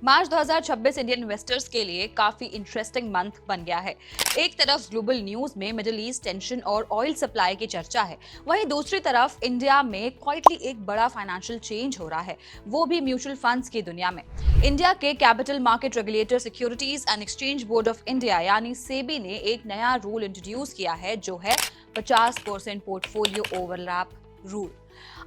मार्च 2026 Indian investors के लिए काफी इंटरेस्टिंग मंथ बन गया है। एक तरफ ग्लोबल न्यूज में मिडिल ईस्ट टेंशन और ऑयल सप्लाई की चर्चा है, वहीं दूसरी तरफ इंडिया में क्वाइटली एक बड़ा फाइनेंशियल चेंज हो रहा है, वो भी म्यूचुअल फंड्स की दुनिया में। इंडिया के capital market regulator securities and exchange board of India यानी सेबी ने एक नया रूल इंट्रोड्यूस किया है, जो है 50% पोर्टफोलियो ओवरलैप रूल।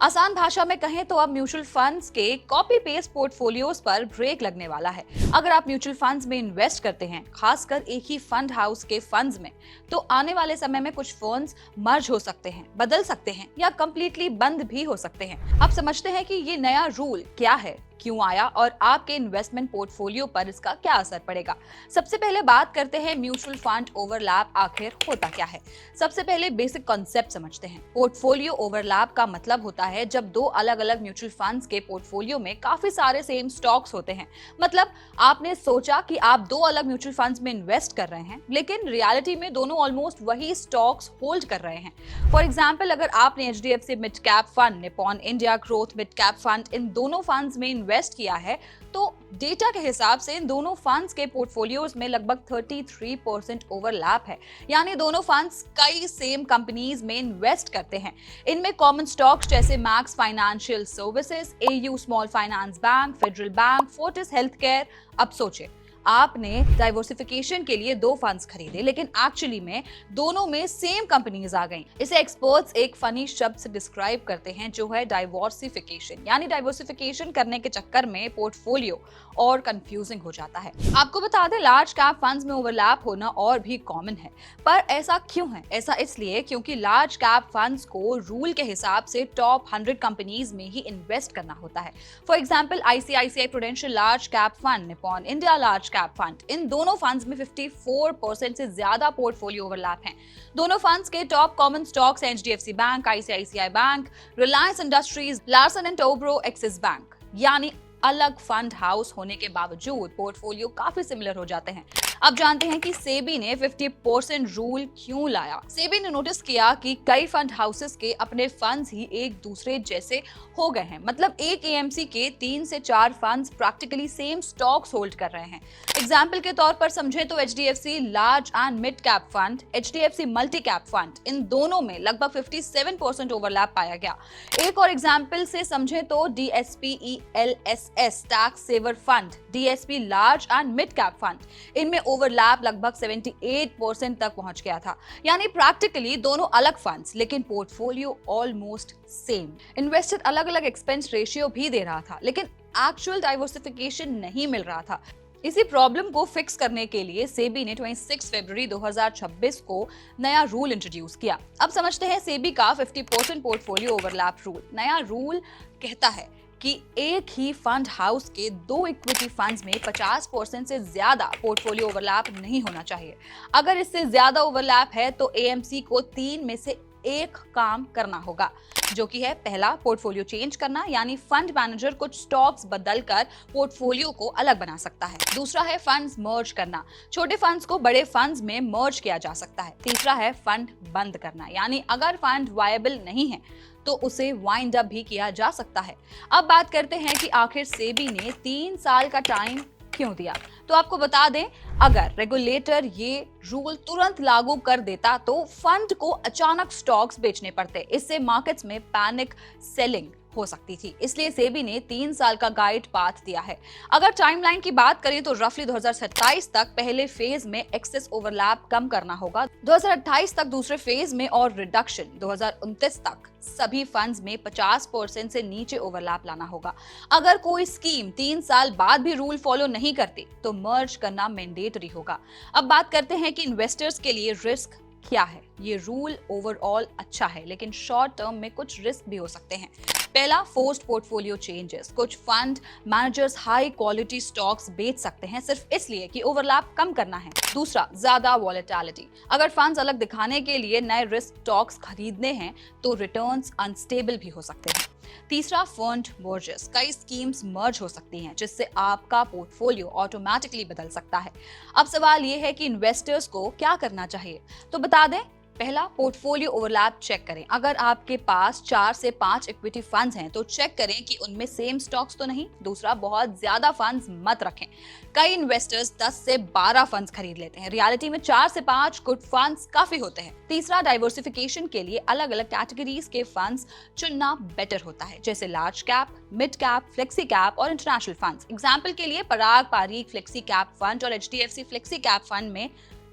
आसान भाषा में कहें तो अब म्यूचुअल फंड्स के कॉपी पेस्ट पोर्टफोलियोज पर ब्रेक लगने वाला है। अगर आप म्यूचुअल फंड्स में इन्वेस्ट करते हैं, खासकर एक ही फंड हाउस के फंड्स में, तो आने वाले समय में कुछ फंड्स मर्ज हो सकते हैं, बदल सकते हैं या कंप्लीटली बंद भी हो सकते हैं। अब समझते हैं कि ये नया रूल क्या है, क्यों आया और आपके इन्वेस्टमेंट पोर्टफोलियो पर इसका क्या असर पड़ेगा। सबसे पहले बात करते हैं म्यूचुअल फंड ओवरलैप आखिर होता क्या है। सबसे पहले बेसिक कॉन्सेप्ट समझते हैं। पोर्टफोलियो ओवरलैप का मतलब होता है जब दो अलग अलग म्यूचुअल फंड्स के पोर्टफोलियो में काफी सारे सेम स्टॉक्स होते हैं। मतलब आपने सोचा कि आप दो अलग म्यूचुअल फंड्स में इन्वेस्ट कर रहे हैं, लेकिन रियलिटी में दोनों ऑलमोस्ट वही स्टॉक्स होल्ड कर रहे हैं। फॉर एग्जाम्पल, अगर आपने HDFC mid cap fund, Nippon India growth mid cap fund, इन दोनों फंड्स में इन्वेस्ट किया है, तो डेटा के हिसाब से इन दोनों फंड्स के पोर्टफोलियोज में लगभग 33% ओवरलैप है। यानी दोनों फंड्स कई सेम कंपनीज में इन्वेस्ट करते हैं। इनमें कॉमन स्टॉक्स जैसे max financial services, AU small finance bank, federal bank, Fortis health care. अब सोचे, आपने डाइवर्सिफिकेशन के लिए दो फंड्स खरीदे, लेकिन एक्चुअली में दोनों में सेम कंपनीज आ गईं। इसे एक्सपर्ट्स एक फनी शब्द से डिस्क्राइब करते हैं, जो है डाइवर्सिफिकेशन। यानी डाइवर्सिफिकेशन करने के चक्कर में पोर्टफोलियो और कंफ्यूजिंग हो जाता है। आपको बता दें, लार्ज कैप फंड्स में ओवरलैप होना और भी कॉमन है, पर ऐसा क्यों है? ऐसा इसलिए क्योंकि लार्ज कैप फंड्स को रूल के हिसाब से टॉप 100 कंपनीज में ही इन्वेस्ट करना होता है। For example, ICICI prudential large cap fund, Nippon India large cap fund, इन दोनों फंड्स में 54% से ज्यादा पोर्टफोलियो ओवरलैप हैं। दोनों फंड्स के top common stocks HDFC bank, ICICI bank, Reliance industries, Larsen and Toubro, axis bank. यानी अलग फंड हाउस होने के बावजूद पोर्टफोलियो काफी सिमिलर हो जाते हैं। अब जानते हैं कि सेबी ने 50% रूल क्यों लाया। सेबी ने नोटिस किया कि कई फंड हाउसेस के अपने फंड्स ही एक दूसरे जैसे हो गए हैं। मतलब एक एएमसी के 3 से 4 funds practically same stocks hold कर रहे हैं। एग्जाम्पल के तौर पर समझे तो HDFC large and mid cap fund, HDFC multi cap fund, इन दोनों में लगभग 57% ओवरलैप पाया गया। एक और एग्जाम्पल से समझे तो DSP ELSS tax saver fund, DSP large and mid cap fund, इनमें ओवरलैप लगभग 78% तक पहुंच गया था। यानी प्रैक्टिकली दोनों अलग फंड्स, लेकिन पोर्टफोलियो ऑलमोस्ट सेम। इन्वेस्टर अलग अलग एक्सपेंस रेशियो भी दे रहा था, लेकिन एक्चुअल डाइवर्सिफिकेशन नहीं मिल रहा था। इसी प्रॉब्लम को फिक्स करने के लिए सेबी ने 26 फरवरी 2026 को नया रूल इंट्रोड्यूस किया। अब समझते हैं सेबी का 50% पोर्टफोलियो ओवरलैप रूल। नया रूल कहता है कि एक ही फंड हाउस के दो इक्विटी फंड्स में 50% से ज्यादा पोर्टफोलियो ओवरलैप नहीं होना चाहिए। अगर इससे ज्यादा ओवरलैप है तो एएमसी को 3 में से एक काम करना होगा, जो कि है पहला, पोर्टफोलियो चेंज करना, यानी फंड मैनेजर कुछ स्टॉक्स बदलकर पोर्टफोलियो को अलग बना सकता है। दूसरा है फंड्स मर्ज करना, छोटे फंड्स को बड़े फंड्स में मर्ज किया जा सकता है। तीसरा है फंड बंद करना, यानी अगर फंड वायबल नहीं है तो उसे वाइंड अप भी किया जा सकता है। अब बात करते हैं कि आखिर सेबी ने 3 साल का टाइम क्यों दिया। तो आपको बता दें, अगर रेगुलेटर ये रूल तुरंत लागू कर देता तो फंड को अचानक स्टॉक्स बेचने पड़ते। इससे मार्केट्स में पैनिक सेलिंग हो सकती थी। इसलिए सेबी ने 3 साल का गाइड पाथ दिया है। अगर टाइमलाइन की बात करें तो रफली 2027 तक पहले फेज में एक्सेस ओवरलैप कम करना होगा, 2028 तक दूसरे फेज में, और रिडक्शन 2029 तक सभी फंड्स में 50% से नीचे ओवरलैप लाना होगा। अगर कोई स्कीम 3 साल बाद भी रूल फॉलो नहीं करती तो मर्ज करना मैंडेटरी होगा। अब बात करते हैं कि इन्वेस्टर्स के लिए रिस्क क्या है। ये रूल ओवरऑल अच्छा है, लेकिन शॉर्ट टर्म में कुछ रिस्क भी हो सकते हैं। पहला, फोर्स्ड पोर्टफोलियो चेंजेस। कुछ fund managers high quality stocks बेच सकते हैं सिर्फ इसलिए कि ओवरलैप कम करना है। दूसरा, ज्यादा वॉलेटिलिटी। अगर फंड्स अलग दिखाने के लिए नए रिस्क स्टॉक्स खरीदने हैं तो रिटर्न्स अनस्टेबल भी हो सकते हैं। तीसरा, फंड मर्जर्स। कई स्कीम्स मर्ज हो सकती हैं, जिससे आपका पोर्टफोलियो ऑटोमेटिकली बदल सकता है। अब सवाल ये है कि इन्वेस्टर्स को क्या करना चाहिए। तो बता दें, पहला, पोर्टफोलियो ओवरलैप चेक करें। अगर आपके पास 4 से 5 इक्विटी फंड्स हैं तो चेक करें कि उनमें सेम स्टॉक्स तो नहीं। दूसरा, बहुत ज्यादा फंड्स मत रखें। कई इन्वेस्टर्स 10 से 12 फंड्स खरीद लेते हैं। रियलिटी में 4 से 5 गुड फंड्स काफी होते हैं। तीसरा, डाइवर्सिफिकेशन के लिए अलग अलग कैटेगरीज के फंड्स चुनना बेटर होता है, जैसे large cap, mid cap, flexi cap और इंटरनेशनल फंड्स। एग्जाम्पल के लिए पराग पारीक फ्लेक्सी कैप फंड और HDFC फ्लेक्सी कैप फंड में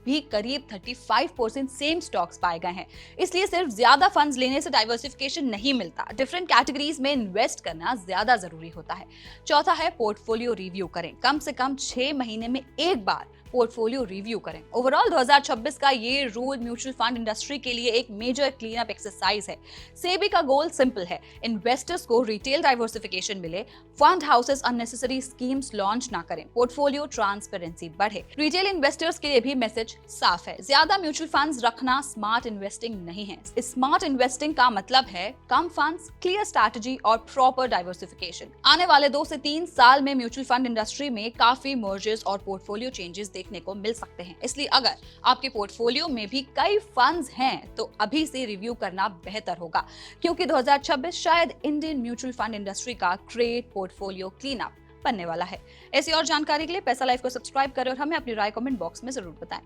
भी करीब 35% सेम स्टॉक्स पाए गए हैं। इसलिए सिर्फ ज्यादा फंड्स लेने से डाइवर्सिफिकेशन नहीं मिलता, डिफरेंट कैटेगरीज में इन्वेस्ट करना ज्यादा जरूरी होता है। चौथा है, पोर्टफोलियो रिव्यू करें। कम से कम 6 महीने में एक बार पोर्टफोलियो रिव्यू करें। ओवरऑल 2026 का ये रूल म्यूचुअल फंड इंडस्ट्री के लिए एक मेजर क्लीन अप एक्सरसाइज है। सेबी का गोल सिंपल है, इन्वेस्टर्स को रिटेल डाइवर्सिफिकेशन मिले, fund houses unnecessary schemes launch ना करें, पोर्टफोलियो ट्रांसपेरेंसी बढ़े। रिटेल इन्वेस्टर्स के लिए भी मैसेज साफ है, ज्यादा म्यूचुअल फंड्स रखना स्मार्ट इन्वेस्टिंग नहीं है। स्मार्ट इन्वेस्टिंग का मतलब है कम फंड्स, क्लियर स्ट्रैटेजी और प्रॉपर डाइवर्सिफिकेशन। आने वाले 2 से 3 साल में म्यूचुअल फंड इंडस्ट्री में काफी मर्जर्स और पोर्टफोलियो चेंजेस देखने को मिल सकते हैं। इसलिए अगर आपके पोर्टफोलियो में भी कई फंड्स हैं तो अभी से रिव्यू करना बेहतर होगा, क्योंकि 2026 शायद इंडियन म्यूचुअल फंड इंडस्ट्री का ग्रेट पोर्टफोलियो क्लीन अप बनने वाला है। ऐसी और जानकारी के लिए पैसा लाइफ को सब्सक्राइब करें और हमें अपनी राय कमेंट बॉक्स में जरूर बताएं।